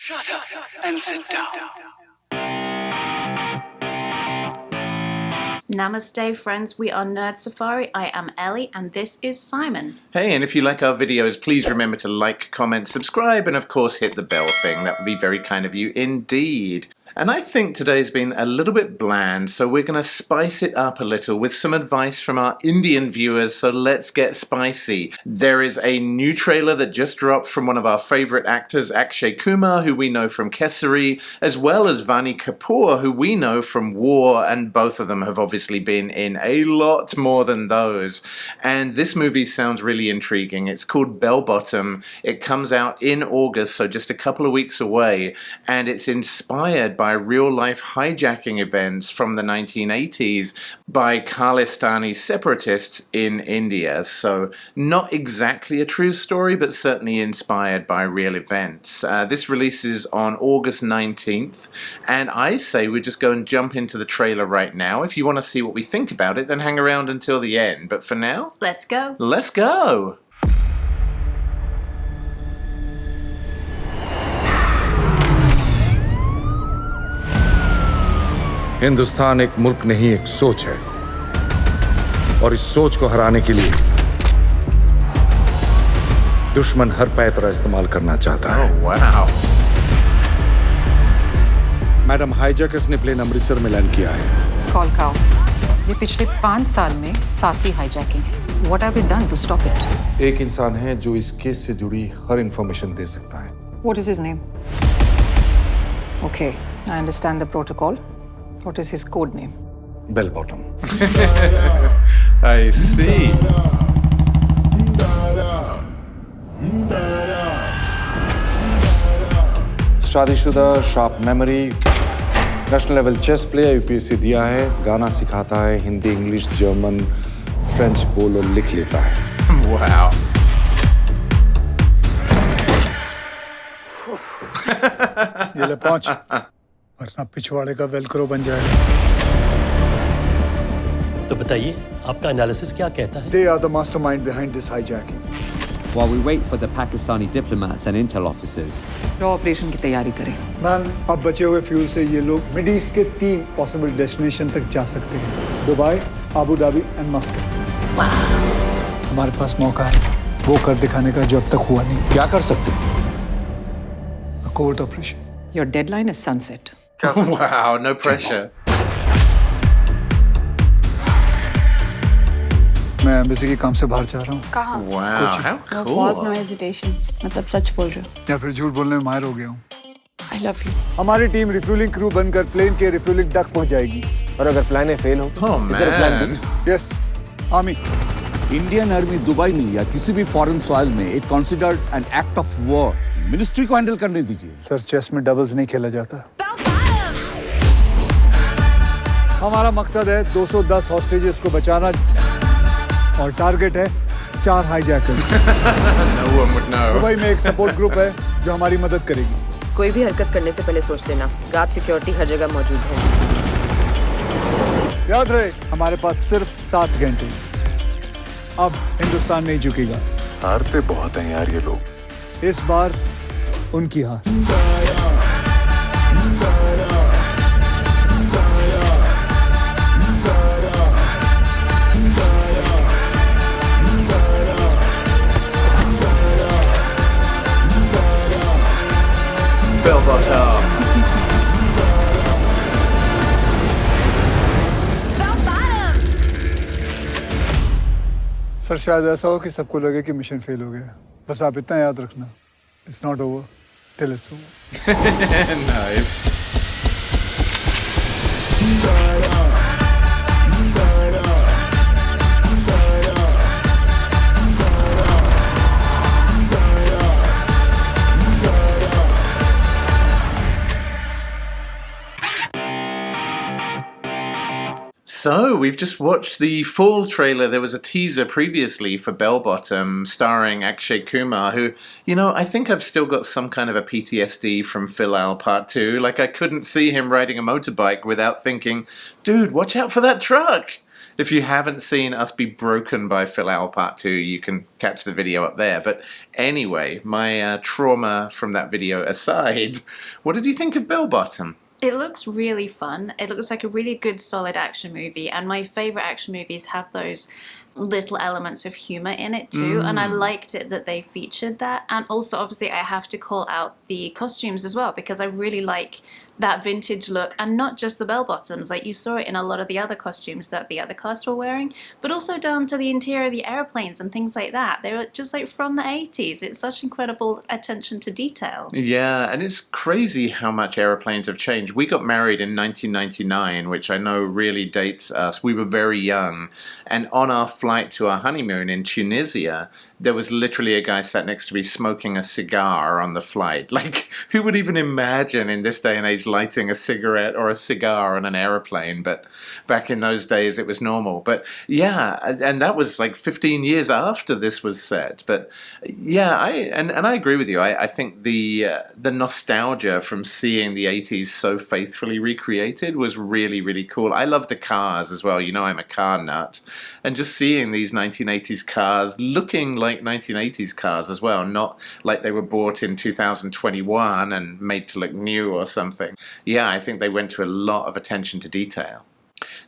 Shut up and sit down. Namaste friends, we are Nerd Safari. I am Ellie and this is Simon. Hey, and if you like our videos, please remember to like, comment, subscribe, and of course hit the bell thing. That would be very kind of you indeed. And I think today's been a little bit bland, so we're going to spice it up a little with some advice from our Indian viewers, so let's get spicy. There is a new trailer that just dropped from one of our favourite actors, Akshay Kumar, who we know from Kesari, as well as Vaani Kapoor, who we know from War, and both of them have obviously been in a lot more than those. And this movie sounds really intriguing. It's called Bell Bottom. It comes out in August, so just a couple of weeks away, and it's inspired by real-life hijacking events from the 1980s by Khalistani separatists in India. So not exactly a true story, but certainly inspired by real events. This releases on August 19th, and I say we just go and jump into the trailer right now. If you want to see what we think about it, then hang around until the end. But for now, let's go. Let's go! Hindustan एक मुल्क नहीं, एक सोच है, और इस सोच को हराने के लिए दुश्मन हर पैतरा इस्तेमाल करना चाहता है। Oh, wow. मैडम, हाईजैकर्स ने प्लेन अमृतसर में लैंड किया है। कॉल काओ, ये पिछले 5 साल में 7वीं हाईजैकिंग है। What have we done to stop it? एक इंसान है जो इस केस से जुड़ी हर इंफॉर्मेशन दे सकता है। What is his name? Okay, I understand the protocol. What is his code name? Bell Bottom. I see. शादीशुदा, sharp memory, national level chess player, UPSC दिया है, गाना सिखाता है, हिंदी, इंग्लिश, जर्मन, फ्रेंच बोल और लिख लेता है। Wow. ये ले पहुंच, वरना पिछवाड़े का वेलक्रो बन जाएगा। तो बताइए, आपका एनालिसिस क्या कहता है? They are the mastermind behind this hijacking. While we wait for the Pakistani diplomats and intel officers, raw operation की तैयारी करें। मैम, अब बचे हुए फ्यूल से ये लोग मिड ईस्ट के 3 पॉसिबल डेस्टिनेशन तक जा सकते हैं। Dubai, Abu Dhabi and Muscat. हमारे पास मौका है वो कर दिखाने का जो अब तक हुआ नहीं। क्या कर सकते हैं? Court operation. Your deadline is sunset. Wow, no pressure. मैं एम्बेसी के काम से बाहर जा रहा हूँ। कहाँ? Wow, how No cool. pause, no hesitation. मतलब सच बोल रहे हो? या फिर झूठ बोलने में माहिर हो गया हूँ। I love you. हमारी टीम रिफ्यूलिंग क्रू बनकर प्लेन के रिफ्यूलिंग तक पहुँच जाएगी। और अगर प्लान फेल हो Oh man. Yes, army. Indian army Dubai में या किसी भी फॉरेन सॉइल में एक considered an act of war. Ministry को हैंडल करने दीजिए। सर, चेस में डबल्स नहीं खेला जाता। हमारा मकसद है 210 हॉस्टेजेस को बचाना और टारगेट है 4 hijackers. No one would know. Dubai में एक सपोर्ट ग्रुप है जो हमारी मदद करेगी। कोई भी हरकत करने से पहले सोच लेना। गार्ड सिक्योरिटी हर जगह मौजूद है। याद रहे, हमारे पास सिर्फ 7 घंटे। अब हिंदुस्तान नहीं झुकेगा। हारते बहुत हैं यार ये लोग। इस बार उनकी हार। Bell bottom. सर, शायद ऐसा हो कि सबको लगे कि मिशन फेल हो गया। बस आप इतना याद रखना, It's not over till it's over. Nice. So, we've just watched the full trailer. There was a teaser previously for Bell Bottom starring Akshay Kumar, who, you know, I think I've still got some kind of a PTSD from Philal Part 2. Like, I couldn't see him riding a motorbike without thinking, dude, watch out for that truck. If you haven't seen us be broken by Phil Al Part 2, you can catch the video up there. But anyway, my trauma from that video aside, what did you think of Bell Bottom? It looks really fun. It looks like a really good, solid action movie. And my favorite action movies have those little elements of humor in it too. And I liked it that they featured that. And also, obviously, I have to call out the costumes as well, because I really like that vintage look, and not just the bell bottoms. Like, you saw it in a lot of the other costumes that the other cast were wearing, but also down to the interior of the airplanes and things like that. They were just like from the 80s. It's such incredible attention to detail. Yeah, and it's crazy how much airplanes have changed. We got married in 1999, which I know really dates us. We were very young, and on our flight to our honeymoon in Tunisia, there was literally a guy sat next to me smoking a cigar on the flight. Like, who would even imagine in this day and age lighting a cigarette or a cigar on an aeroplane? But back in those days, it was normal. But yeah, and that was like 15 years after this was set. But yeah, I agree with you. I think the nostalgia from seeing the 80s so faithfully recreated was really, really cool. I love the cars as well. You know, I'm a car nut. And just seeing these 1980s cars looking like 1980s cars as well, not like they were bought in 2021 and made to look new or something. Yeah, I think they went to a lot of attention to detail.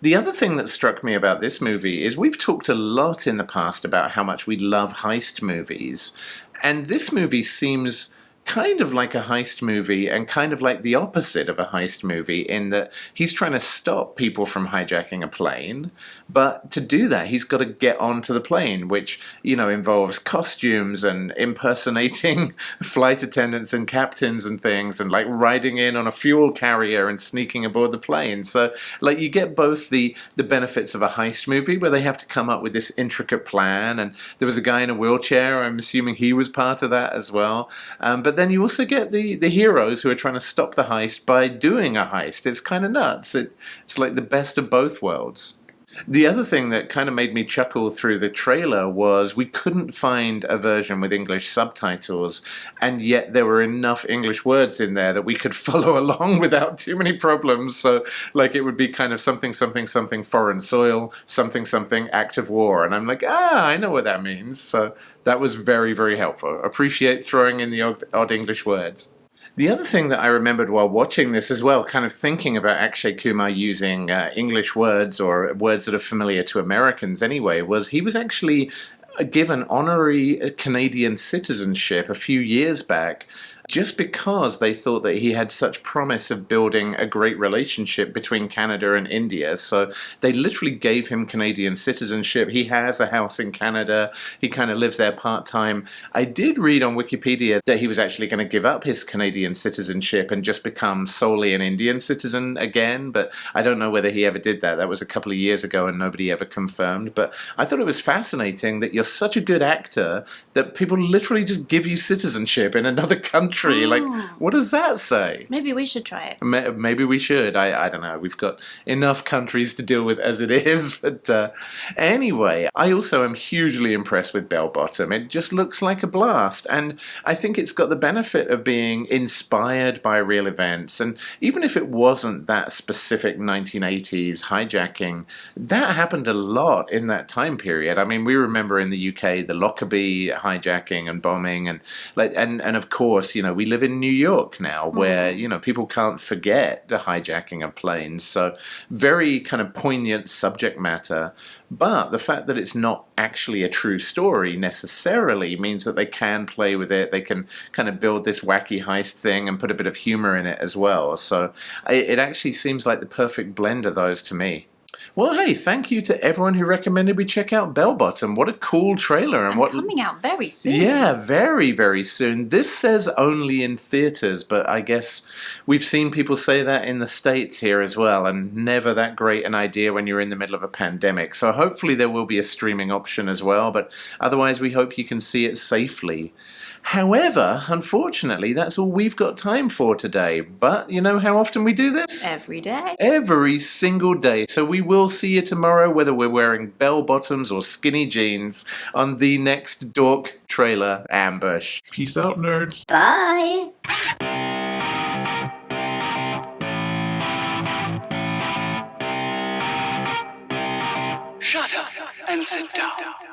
The other thing that struck me about this movie is we've talked a lot in the past about how much we love heist movies, and this movie seems kind of like a heist movie and kind of like the opposite of a heist movie, in that he's trying to stop people from hijacking a plane, but to do that he's got to get onto the plane, which, you know, involves costumes and impersonating flight attendants and captains and things, and like riding in on a fuel carrier and sneaking aboard the plane. So like you get both the benefits of a heist movie where they have to come up with this intricate plan, and there was a guy in a wheelchair, I'm assuming he was part of that as well, but then you also get the heroes who are trying to stop the heist by doing a heist. It's kind of nuts. It's like the best of both worlds. The other thing that kind of made me chuckle through the trailer was we couldn't find a version with English subtitles, and yet there were enough English words in there that we could follow along without too many problems. So like it would be kind of something, something, something foreign soil, something, something act of war. And I'm like, I know what that means. So that was very, very helpful. Appreciate throwing in the odd English words. The other thing that I remembered while watching this as well, kind of thinking about Akshay Kumar using English words, or words that are familiar to Americans anyway, was he was actually given honorary Canadian citizenship a few years back, just because they thought that he had such promise of building a great relationship between Canada and India. So they literally gave him Canadian citizenship. He has a house in Canada. He kind of lives there part-time. I did read on Wikipedia that he was actually going to give up his Canadian citizenship and just become solely an Indian citizen again, but I don't know whether he ever did that. That was a couple of years ago and nobody ever confirmed. But I thought it was fascinating that you're such a good actor that people literally just give you citizenship in another country. Like, what does that say? Maybe we should try it. Maybe we should. I don't know. We've got enough countries to deal with as it is. But anyway, I also am hugely impressed with Bell Bottom. It just looks like a blast. And I think it's got the benefit of being inspired by real events. And even if it wasn't that specific 1980s hijacking, that happened a lot in that time period. I mean, we remember in the UK the Lockerbie hijacking and bombing, and of course, you know, we live in New York now, where, you know, people can't forget the hijacking of planes. So very kind of poignant subject matter. But the fact that it's not actually a true story necessarily means that they can play with it. They can kind of build this wacky heist thing and put a bit of humor in it as well. So it actually seems like the perfect blend of those to me. Well, hey, thank you to everyone who recommended we check out Bell Bottom. What a cool trailer. And what coming out very soon. Yeah, very, very soon. This says only in theaters, but I guess we've seen people say that in the States here as well, and never that great an idea when you're in the middle of a pandemic. So hopefully there will be a streaming option as well, but otherwise we hope you can see it safely. However, unfortunately, that's all we've got time for today. But you know how often we do this? Every day. Every single day. So we will see you tomorrow, whether we're wearing bell bottoms or skinny jeans, on the next Dork trailer ambush. Peace out, nerds. Bye. Shut up and sit down.